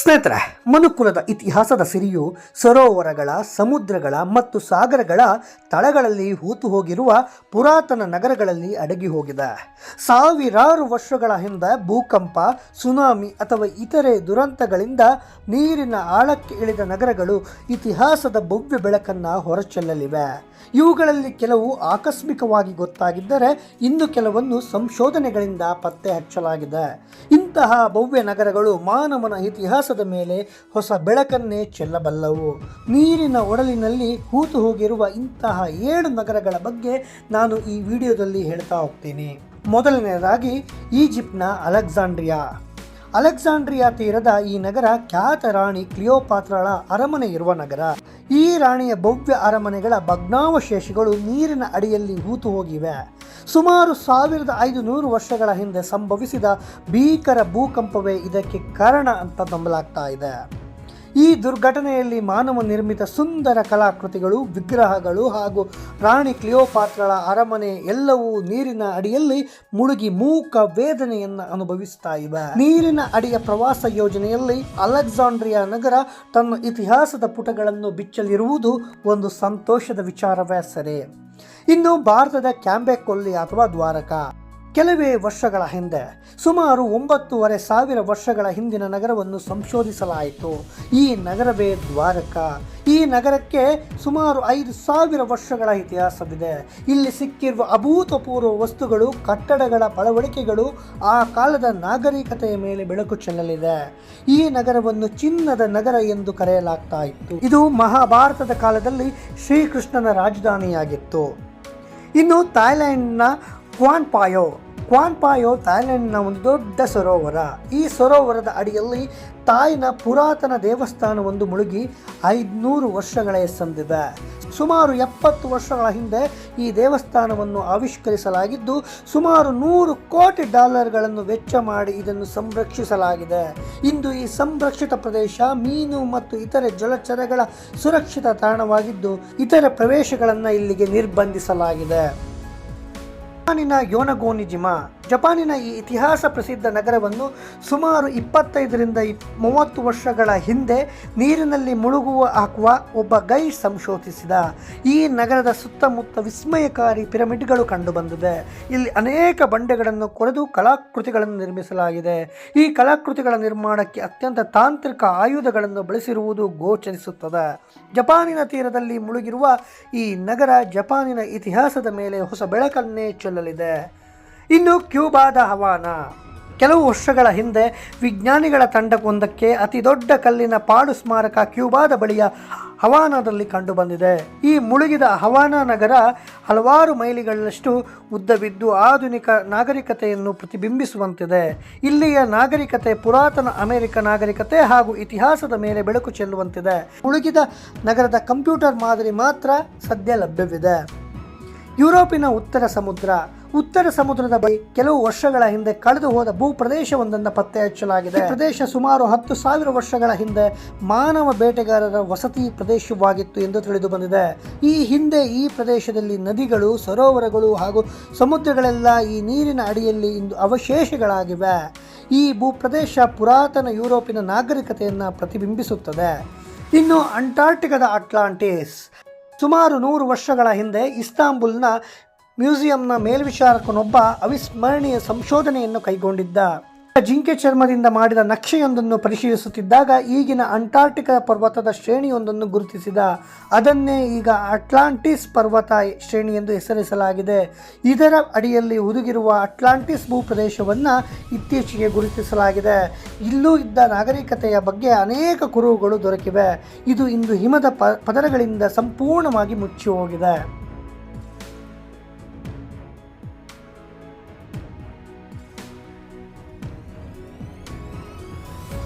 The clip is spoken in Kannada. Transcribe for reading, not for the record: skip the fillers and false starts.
ಸ್ನೇಹಿತರೆ, ಮನುಕುಲದ ಇತಿಹಾಸದ ಸಿರಿಯು ಸರೋವರಗಳ, ಸಮುದ್ರಗಳ ಮತ್ತು ಸಾಗರಗಳ ತಳಗಳಲ್ಲಿ ಹೂತು ಹೋಗಿರುವ ಪುರಾತನ ನಗರಗಳಲ್ಲಿ ಅಡಗಿ ಹೋಗಿದೆ. ಸಾವಿರಾರು ವರ್ಷಗಳ ಹಿಂದೆ ಭೂಕಂಪ, ಸುನಾಮಿ ಅಥವಾ ಇತರೆ ದುರಂತಗಳಿಂದ ನೀರಿನ ಆಳಕ್ಕೆ ಇಳಿದ ನಗರಗಳು ಇತಿಹಾಸದ ಭವ್ಯ ಬೆಳಕನ್ನು ಹೊರಚೆಲ್ಲಲಿವೆ. ಇವುಗಳಲ್ಲಿ ಕೆಲವು ಆಕಸ್ಮಿಕವಾಗಿ ಗೊತ್ತಾಗಿದ್ದರೆ ಇನ್ನು ಕೆಲವನ್ನು ಸಂಶೋಧನೆಗಳಿಂದ ಪತ್ತೆ ಹಚ್ಚಲಾಗಿದೆ. ಇಂತಹ ಭವ್ಯ ನಗರಗಳು ಮಾನವನ ಇತಿಹಾಸದ ಮೇಲೆ ಹೊಸ ಬೆಳಕನ್ನೇ ಚೆಲ್ಲಬಲ್ಲವು. ನೀರಿನ ಒಡಲಿನಲ್ಲಿ ಹೂತು ಹೋಗಿರುವ ಇಂತಹ 7 ನಗರಗಳ ಬಗ್ಗೆ ನಾನು ಈ ವಿಡಿಯೋದಲ್ಲಿ ಹೇಳ್ತಾ ಹೋಗ್ತೀನಿ. ಮೊದಲನೆಯದಾಗಿ ಈಜಿಪ್ಟ್ನ ಅಲೆಕ್ಸಾಂಡ್ರಿಯಾ ತೀರದ ಈ ನಗರ ಖ್ಯಾತ ರಾಣಿ ಕ್ಲಿಯೋಪಾತ್ರಳ ಅರಮನೆ ಇರುವ ನಗರ. ಈ ರಾಣಿಯ ಭವ್ಯ ಅರಮನೆಗಳ ಭಗ್ನಾವಶೇಷಗಳು ನೀರಿನ ಅಡಿಯಲ್ಲಿ ಹೂತು ಹೋಗಿವೆ. ಸುಮಾರು 1500 ವರ್ಷಗಳ ಹಿಂದೆ ಸಂಭವಿಸಿದ ಭೀಕರ ಭೂಕಂಪವೇ ಇದಕ್ಕೆ ಕಾರಣ ಅಂತ ನಂಬಲಾಗ್ತಾ ಇದೆ. ಈ ದುರ್ಘಟನೆಯಲ್ಲಿ ಮಾನವ ನಿರ್ಮಿತ ಸುಂದರ ಕಲಾಕೃತಿಗಳು, ವಿಗ್ರಹಗಳು ಹಾಗೂ ರಾಣಿ ಕ್ಲಿಯೋಪಾತ್ರಳ ಅರಮನೆ ಎಲ್ಲವೂ ನೀರಿನ ಅಡಿಯಲ್ಲಿ ಮುಳುಗಿ ಮೂಕ ವೇದನೆಯನ್ನು ಅನುಭವಿಸ್ತಾ ಇವೆ. ನೀರಿನ ಅಡಿಯ ಪ್ರವಾಸ ಯೋಜನೆಯಲ್ಲಿ ಅಲೆಕ್ಸಾಂಡ್ರಿಯಾ ನಗರ ತನ್ನ ಇತಿಹಾಸದ ಪುಟಗಳನ್ನು ಬಿಚ್ಚಲಿರುವುದು ಒಂದು ಸಂತೋಷದ ವಿಚಾರವೇ ಸರಿ. ಇನ್ನು ಭಾರತದ ಕ್ಯಾಂಬೆ ಕೊಲ್ಲಿ ಅಥವಾ ದ್ವಾರಕಾ. ಕೆಲವೇ ವರ್ಷಗಳ ಹಿಂದೆ ಸುಮಾರು 9,500 ವರ್ಷಗಳ ಹಿಂದಿನ ನಗರವನ್ನು ಸಂಶೋಧಿಸಲಾಯಿತು. ಈ ನಗರವೇ ದ್ವಾರಕಾ. ಈ ನಗರಕ್ಕೆ ಸುಮಾರು 5,000 ವರ್ಷಗಳ ಇತಿಹಾಸವಿದೆ. ಇಲ್ಲಿ ಸಿಕ್ಕಿರುವ ಅಭೂತಪೂರ್ವ ವಸ್ತುಗಳು, ಕಟ್ಟಡಗಳ ಪಳವಳಿಕೆಗಳು ಆ ಕಾಲದ ನಾಗರಿಕತೆಯ ಮೇಲೆ ಬೆಳಕು ಚೆಲ್ಲಲಿದೆ. ಈ ನಗರವನ್ನು ಚಿನ್ನದ ನಗರ ಎಂದು ಕರೆಯಲಾಗ್ತಾ ಇತ್ತು. ಇದು ಮಹಾಭಾರತದ ಕಾಲದಲ್ಲಿ ಶ್ರೀಕೃಷ್ಣನ ರಾಜಧಾನಿಯಾಗಿತ್ತು. ಇನ್ನು ಥಾಯ್ಲೆಂಡ್ನ ಕ್ವಾನ್ಪಾಯೋ ಥಾಯ್ಲೆಂಡ್ನ ಒಂದು ದೊಡ್ಡ ಸರೋವರ. ಈ ಸರೋವರದ ಅಡಿಯಲ್ಲಿ ತಾಯ್ನ ಪುರಾತನ ದೇವಸ್ಥಾನವೊಂದು ಮುಳುಗಿ 500 ವರ್ಷಗಳೇ ಸಂದಿದೆ. ಸುಮಾರು 70 ವರ್ಷಗಳ ಹಿಂದೆ ಈ ದೇವಸ್ಥಾನವನ್ನು ಆವಿಷ್ಕರಿಸಲಾಗಿದ್ದು ಸುಮಾರು $100 ಕೋಟಿ ವೆಚ್ಚ ಮಾಡಿ ಇದನ್ನು ಸಂರಕ್ಷಿಸಲಾಗಿದೆ. ಇಂದು ಈ ಸಂರಕ್ಷಿತ ಪ್ರದೇಶ ಮೀನು ಮತ್ತು ಇತರೆ ಜಲಚರಗಳ ಸುರಕ್ಷಿತ ತಾಣವಾಗಿದ್ದು ಇತರ ಪ್ರವೇಶಗಳನ್ನು ಇಲ್ಲಿಗೆ ನಿರ್ಬಂಧಿಸಲಾಗಿದೆ. ಜಪಾನಿನ ಯೋನಗೋನಿಜಿಮಾ. ಜಪಾನಿನ ಈ ಇತಿಹಾಸ ಪ್ರಸಿದ್ಧ ನಗರವನ್ನು ಸುಮಾರು 25ರಿಂದ 30 ವರ್ಷಗಳ ಹಿಂದೆ ನೀರಿನಲ್ಲಿ ಹಾಕುವ ಒಬ್ಬ ಗೈಡ್ ಸಂಶೋಧಿಸಿದ. ಈ ನಗರದ ಸುತ್ತಮುತ್ತ ವಿಸ್ಮಯಕಾರಿ ಪಿರಮಿಡ್ಗಳು ಕಂಡುಬಂದಿದೆ. ಇಲ್ಲಿ ಅನೇಕ ಬಂಡೆಗಳನ್ನು ಕೊರೆದು ಕಲಾಕೃತಿಗಳನ್ನು ನಿರ್ಮಿಸಲಾಗಿದೆ. ಈ ಕಲಾಕೃತಿಗಳ ನಿರ್ಮಾಣಕ್ಕೆ ಅತ್ಯಂತ ತಾಂತ್ರಿಕ ಆಯುಧಗಳನ್ನು ಬಳಸಿರುವುದು ಗೋಚರಿಸುತ್ತದೆ. ಜಪಾನಿನ ತೀರದಲ್ಲಿ ಮುಳುಗಿರುವ ಈ ನಗರ ಜಪಾನಿನ ಇತಿಹಾಸದ ಮೇಲೆ ಹೊಸ ಬೆಳಕನ್ನೇ ಚೆಲ್ಲಲಿದೆ. ಇನ್ನು ಕ್ಯೂಬಾದ ಹವಾನಾ. ಕೆಲವು ವರ್ಷಗಳ ಹಿಂದೆ ವಿಜ್ಞಾನಿಗಳ ತಂಡವೊಂದಕ್ಕೆ ಅತಿ ದೊಡ್ಡ ಕಲ್ಲಿನ ಪಾಡು ಸ್ಮಾರಕ ಕ್ಯೂಬಾದ ಬಳಿಯ ಹವಾನಾದಲ್ಲಿ ಕಂಡುಬಂದಿದೆ. ಈ ಮುಳುಗಿದ ಹವಾನಾ ನಗರ ಹಲವಾರು ಮೈಲಿಗಳಷ್ಟು ಉದ್ದವಿದ್ದು ಆಧುನಿಕ ನಾಗರಿಕತೆಯನ್ನು ಪ್ರತಿಬಿಂಬಿಸುವಂತಿದೆ. ಇಲ್ಲಿಯ ನಾಗರಿಕತೆ ಪುರಾತನ ಅಮೆರಿಕ ನಾಗರಿಕತೆ ಹಾಗೂ ಇತಿಹಾಸದ ಮೇಲೆ ಬೆಳಕು ಚೆಲ್ಲುವಂತಿದೆ. ಮುಳುಗಿದ ನಗರದ ಕಂಪ್ಯೂಟರ್ ಮಾದರಿ ಮಾತ್ರ ಸದ್ಯ ಲಭ್ಯವಿದೆ. ಯುರೋಪಿನ ಉತ್ತರ ಸಮುದ್ರದ ಬಳಿ ಕೆಲವು ವರ್ಷಗಳ ಹಿಂದೆ ಕಳೆದು ಹೋದ ಭೂ ಪ್ರದೇಶವೊಂದನ್ನು ಪತ್ತೆ ಹಚ್ಚಲಾಗಿದೆ. ಈ ಪ್ರದೇಶ ಸುಮಾರು 10,000 ವರ್ಷಗಳ ಹಿಂದೆ ಮಾನವ ಬೇಟೆಗಾರರ ವಸತಿ ಪ್ರದೇಶವಾಗಿತ್ತು ಎಂದು ತಿಳಿದು ಬಂದಿದೆ. ಈ ಹಿಂದೆ ಈ ಪ್ರದೇಶದಲ್ಲಿ ನದಿಗಳು, ಸರೋವರಗಳು ಹಾಗೂ ಸಮುದ್ರಗಳೆಲ್ಲ ಈ ನೀರಿನ ಅಡಿಯಲ್ಲಿ ಇಂದು ಅವಶೇಷಗಳಾಗಿವೆ. ಈ ಭೂಪ್ರದೇಶ ಪುರಾತನ ಯುರೋಪಿನ ನಾಗರಿಕತೆಯನ್ನು ಪ್ರತಿಬಿಂಬಿಸುತ್ತದೆ. ಇನ್ನು ಅಂಟಾರ್ಟಿಕಾದ ಅಟ್ಲಾಂಟಿಸ್. ಸುಮಾರು 100 ವರ್ಷಗಳ ಹಿಂದೆ ಇಸ್ತಾಂಬುಲ್ನ ಮ್ಯೂಸಿಯಂನ ಮೇಲ್ವಿಚಾರಕನೊಬ್ಬ ಅವಿಸ್ಮರಣೀಯ ಸಂಶೋಧನೆಯನ್ನು ಕೈಗೊಂಡಿದ್ದ. ಜಿಂಕೆ ಚರ್ಮದಿಂದ ಮಾಡಿದ ನಕ್ಷೆಯೊಂದನ್ನು ಪರಿಶೀಲಿಸುತ್ತಿದ್ದಾಗ ಈಗಿನ ಅಂಟಾರ್ಟಿಕಾ ಪರ್ವತದ ಶ್ರೇಣಿಯೊಂದನ್ನು ಗುರುತಿಸಿದ. ಅದನ್ನೇ ಈಗ ಅಟ್ಲಾಂಟಿಸ್ ಪರ್ವತ ಶ್ರೇಣಿ ಎಂದು ಹೆಸರಿಸಲಾಗಿದೆ. ಇದರ ಅಡಿಯಲ್ಲಿ ಹುದುಗಿರುವ ಅಟ್ಲಾಂಟಿಸ್ ಭೂಪ್ರದೇಶವನ್ನು ಇತ್ತೀಚೆಗೆ ಗುರುತಿಸಲಾಗಿದೆ. ಇಲ್ಲೂ ಇದ್ದ ನಾಗರಿಕತೆಯ ಬಗ್ಗೆ ಅನೇಕ ಕುರುಹುಗಳು ದೊರಕಿವೆ. ಇದು ಇಂದು ಹಿಮದ ಪದರಗಳಿಂದ ಸಂಪೂರ್ಣವಾಗಿ ಮುಚ್ಚಿ ಹೋಗಿದೆ.